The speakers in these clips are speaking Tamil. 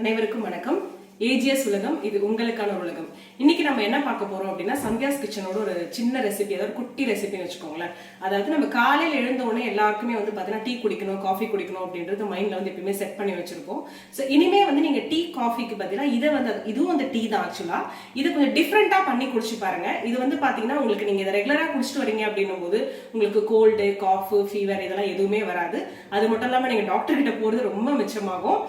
அனைவருக்கும் வணக்கம். ஏஜிஎஸ் உலகம், இது உங்களுக்கான உலகம். இன்னைக்கு நம்ம என்ன பார்க்க போறோம் அப்படின்னா, சந்தியாஸ் கிச்சனோட ஒரு சின்ன ரெசிபி, அதாவது குட்டி ரெசிபின்னு வச்சுக்கோங்களேன். அதாவது நம்ம காலையில் எழுந்த உடனே எல்லாருக்குமே பார்த்தீங்கன்னா டீ குடிக்கணும், காஃபி குடிக்கணும் அப்படின்றது மைண்ட்ல எப்பயுமே செட் பண்ணி வச்சிருக்கோம். ஸோ இனிமே நீங்க டீ காஃபிக்கு பார்த்தீங்கன்னா இதுவும் டீ தான். ஆக்சுவலா இது கொஞ்சம் டிஃப்ரெண்டா பண்ணி குடிச்சு பாருங்க. இது பார்த்தீங்கன்னா உங்களுக்கு நீங்க இதை ரெகுலரா குடிச்சிட்டு வரீங்க அப்படின்னும் போது உங்களுக்கு கோல்டு, காஃபு, ஃபீவர் இதெல்லாம் எதுவுமே வராது. அது மட்டும் இல்லாம நீங்க டாக்டர் கிட்ட போறது ரொம்ப மிச்சமாகும்.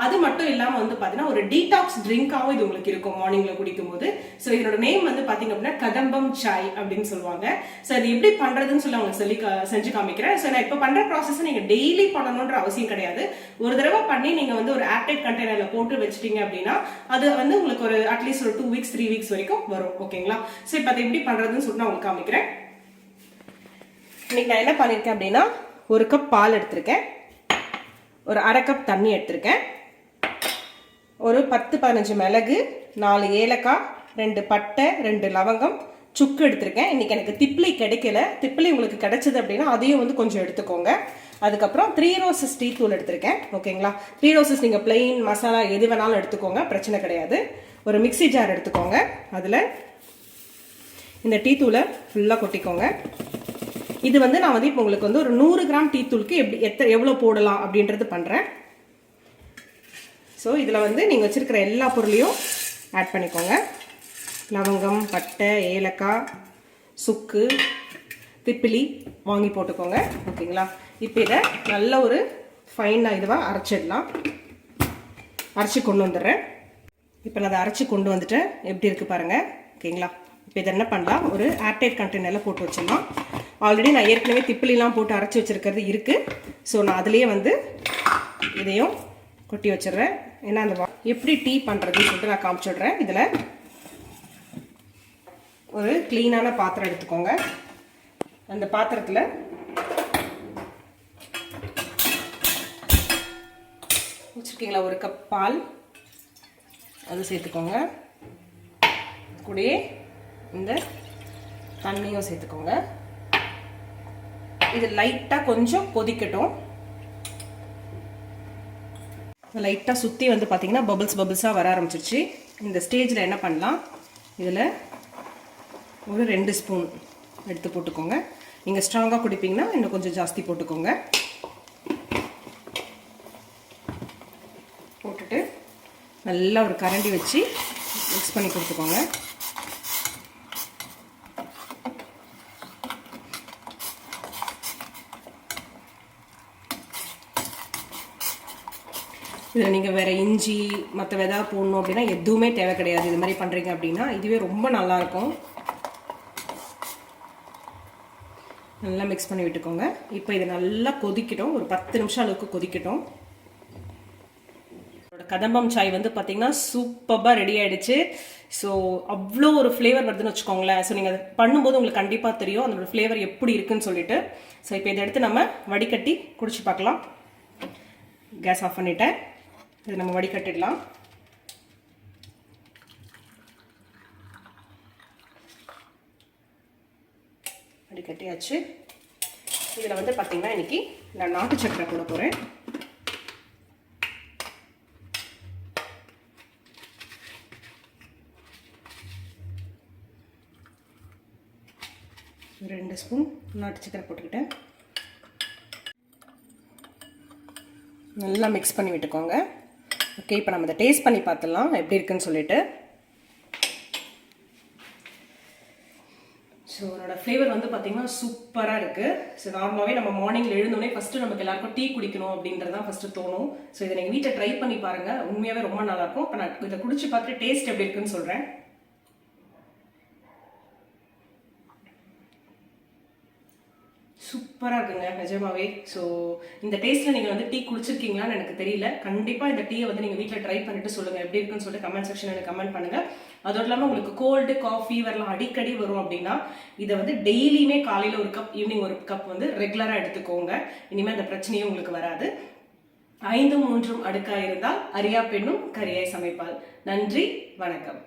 அது மட்டும் இல்லாம பார்த்தீங்கன்னா ஒரு டீடாக்ஸ் ட்ரிங்காவும் இது உங்களுக்கு இருக்கும் மார்னிங்ல குடிக்கும் போது. ஸோ இதோட நேம் பாத்தீங்க அப்படின்னா கதம்பம் சாய் அப்படின்னு சொல்லுவாங்க. ஸோ அது எப்படி பண்றதுன்னு சொல்லி உங்களுக்கு செஞ்சு காமிக்கிறேன். ஸோ நான் இப்போ பண்ற ப்ராசஸ் நீங்க டெய்லி பண்ணணும்ன்ற அவசியம் கிடையாது. ஒரு தடவை பண்ணி நீங்க ஒரு ஏர்டைட் கண்டெய்னர்ல போட்டு வச்சிட்டீங்க அப்படின்னா அது உங்களுக்கு ஒரு அட்லீஸ்ட் ஒரு 2 வீக்ஸ் 3 வீக்ஸ் வரைக்கும் வரும். ஓகேங்களா? ஸோ இப்போ அதை எப்படி பண்றதுன்னு சொல்லிட்டு நான் உங்களுக்கு காமிக்கிறேன். இன்னைக்கு நான் என்ன பண்ணிருக்கேன் அப்படின்னா, ஒரு கப் பால் எடுத்திருக்கேன், ஒரு அரை கப் தண்ணி எடுத்திருக்கேன், ஒரு 10-15 மிளகு, 4 ஏலக்காய், 2 பட்டை, 2 லவங்கம், சுக்கு எடுத்திருக்கேன். இன்னைக்கு எனக்கு திப்ளி கிடைக்கல. திப்ளி உங்களுக்கு கிடைச்சது அப்படின்னா அதையும் கொஞ்சம் எடுத்துக்கோங்க. அதுக்கப்புறம் 3 ரோசஸ் டீ தூள் எடுத்திருக்கேன். ஓகேங்களா? 3 ரோசஸ் நீங்கள் பிளெயின் மசாலா எது வேணாலும் எடுத்துக்கோங்க, பிரச்சனை கிடையாது. ஒரு மிக்சி ஜார் எடுத்துக்கோங்க. அதில் இந்த டீ தூளை ஃபுல்லாக கொட்டிக்கோங்க. இது நான் இப்போ உங்களுக்கு ஒரு 100 கிராம் டீ தூளுக்கு எவ்வளோ போடலாம் அப்படின்றது பண்ணுறேன். ஸோ இதில் நீங்கள் வச்சுருக்கிற எல்லா பொருளையும் ஆட் பண்ணிக்கோங்க. லவங்கம், பட்டை, ஏலக்காய், சுக்கு, திப்பிலி வாங்கி போட்டுக்கோங்க. ஓகேங்களா? இப்போ இதை நல்ல ஒரு ஃபைனாக இதுவாக அரைச்சிடலாம். அரைச்சி கொண்டு வந்துடுறேன். இப்போ நான் அதை அரைச்சி கொண்டு வந்துட்டேன். எப்படி இருக்குது பாருங்கள். ஓகேங்களா? இப்போ இதை என்ன பண்ணலாம், ஒரு ஏர்டைட் கண்டெய்னரில் போட்டு வச்சிடலாம். ஆல்ரெடி நான் ஏற்கனவே திப்பிலாம் போட்டு அரைச்சி வச்சுருக்கிறது இருக்குது. ஸோ நான் அதுலேயே இதையும் கொட்டி வச்சிடுறேன். ஏன்னா அந்த எப்படி டீ பண்ணுறதுன்னு சொல்லிட்டு நான் காமிச்சிடுறேன். இதில் ஒரு க்ளீனான பாத்திரம் எடுத்துக்கோங்க. அந்த பாத்திரத்தில் வச்சுருக்கீங்களா, ஒரு கப் பால் அது சேர்த்துக்கோங்க. கூடயே இந்த தண்ணியும் சேர்த்துக்கோங்க. இது லைட்டாக கொஞ்சம் கொதிக்கட்டும். லைட்டாக சுற்றி பார்த்தீங்கன்னா பபிள்ஸாக வர ஆரம்பிச்சிருச்சு. இந்த ஸ்டேஜில் என்ன பண்ணலாம், இதில் ஒரு 2 ஸ்பூன் எடுத்து போட்டுக்கோங்க. நீங்கள் ஸ்ட்ராங்காக குடிப்பீங்கன்னா இன்னும் கொஞ்சம் ஜாஸ்தி போட்டுக்கோங்க. போட்டுட்டு நல்லா ஒரு கரண்டி வச்சு மிக்ஸ் பண்ணி கொடுத்துக்கோங்க. இதில் நீங்கள் வேறு இஞ்சி மற்ற விதா போடணும் அப்படின்னா எதுவுமே தேவை கிடையாது. இது மாதிரி பண்ணுறீங்க அப்படின்னா இதுவே ரொம்ப நல்லாயிருக்கும். நல்லா மிக்ஸ் பண்ணி விட்டுக்கோங்க. இப்போ இது நல்லா கொதிக்கட்டும். ஒரு 10 நிமிஷம் அளவுக்கு கொதிக்கட்டும். கதம்பம் சாய் பார்த்தீங்கன்னா சூப்பராக ரெடி ஆகிடுச்சு. ஸோ அவ்வளோ ஒரு ஃப்ளேவர் வருதுன்னு வச்சுக்கோங்களேன். ஸோ நீங்கள் அதை பண்ணும்போது உங்களுக்கு கண்டிப்பாக தெரியும் அதோட ஃப்ளேவர் எப்படி இருக்குன்னு சொல்லிட்டு. ஸோ இப்போ இதை எடுத்து நம்ம வடிகட்டி குடிச்சு பார்க்கலாம். கேஸ் ஆஃப் பண்ணிட்டேன். இதை நம்ம வடிகட்டிடலாம். வடிகட்டியாச்சு. இதில் பார்த்தீங்கன்னா இன்னைக்கு நான் நாட்டு சக்கரை போட போகிறேன். ஒரு 2 ஸ்பூன் நாட்டு சக்கரை போட்டுக்கிட்டேன். நல்லா மிக்ஸ் பண்ணி விட்டுக்கோங்க. ஓகே, இப்போ நம்ம இதை டேஸ்ட் பண்ணி பார்த்துடலாம் எப்படி இருக்குன்னு சொல்லிட்டு. ஸோ அதோட ஃப்ளேவர் பார்த்தீங்கன்னா சூப்பராக இருக்குது. ஸோ நார்மலாகவே நம்ம மார்னிங்கில் எழுந்தோடனே ஃபஸ்ட்டு நமக்கு எல்லாருக்கும் டீ குடிக்கணும் அப்படின்றது தான் ஃபஸ்ட்டு தோணும். ஸோ இதை நீங்கள் வீட்டில் ட்ரை பண்ணி பாருங்கள். உண்மையாகவே ரொம்ப நல்லாயிருக்கும். இப்போ நான் இதை குடிச்சு பார்த்துட்டு டேஸ்ட் எப்படி இருக்குன்னு சொல்கிறேன். சூப்பராக இருக்குங்க நிஜமாவே. ஸோ இந்த டேஸ்ட்டில் நீங்கள் டீ குடிச்சிருக்கீங்களான்னு எனக்கு தெரியல. கண்டிப்பாக இந்த டீயை நீங்கள் வீட்டில் ட்ரை பண்ணிட்டு சொல்லுங்கள் எப்படி இருக்குன்னு சொல்லிட்டு கமெண்ட் செக்ஷன் எனக்கு கமெண்ட் பண்ணுங்கள். அதோடு இல்லாமல் உங்களுக்கு கோல்டு, காஃபி வரலாம் அடிக்கடி வரும் அப்படின்னா இதை டெய்லியுமே காலையில் ஒரு கப், ஈவினிங் ஒரு கப் ரெகுலராக எடுத்துக்கோங்க. இனிமேல் அந்த பிரச்சனையும் உங்களுக்கு வராது. 5 3 அடுக்காக இருந்தால் அறியா பெண்ணும் கரியாய் சமைப்பாள். நன்றி, வணக்கம்.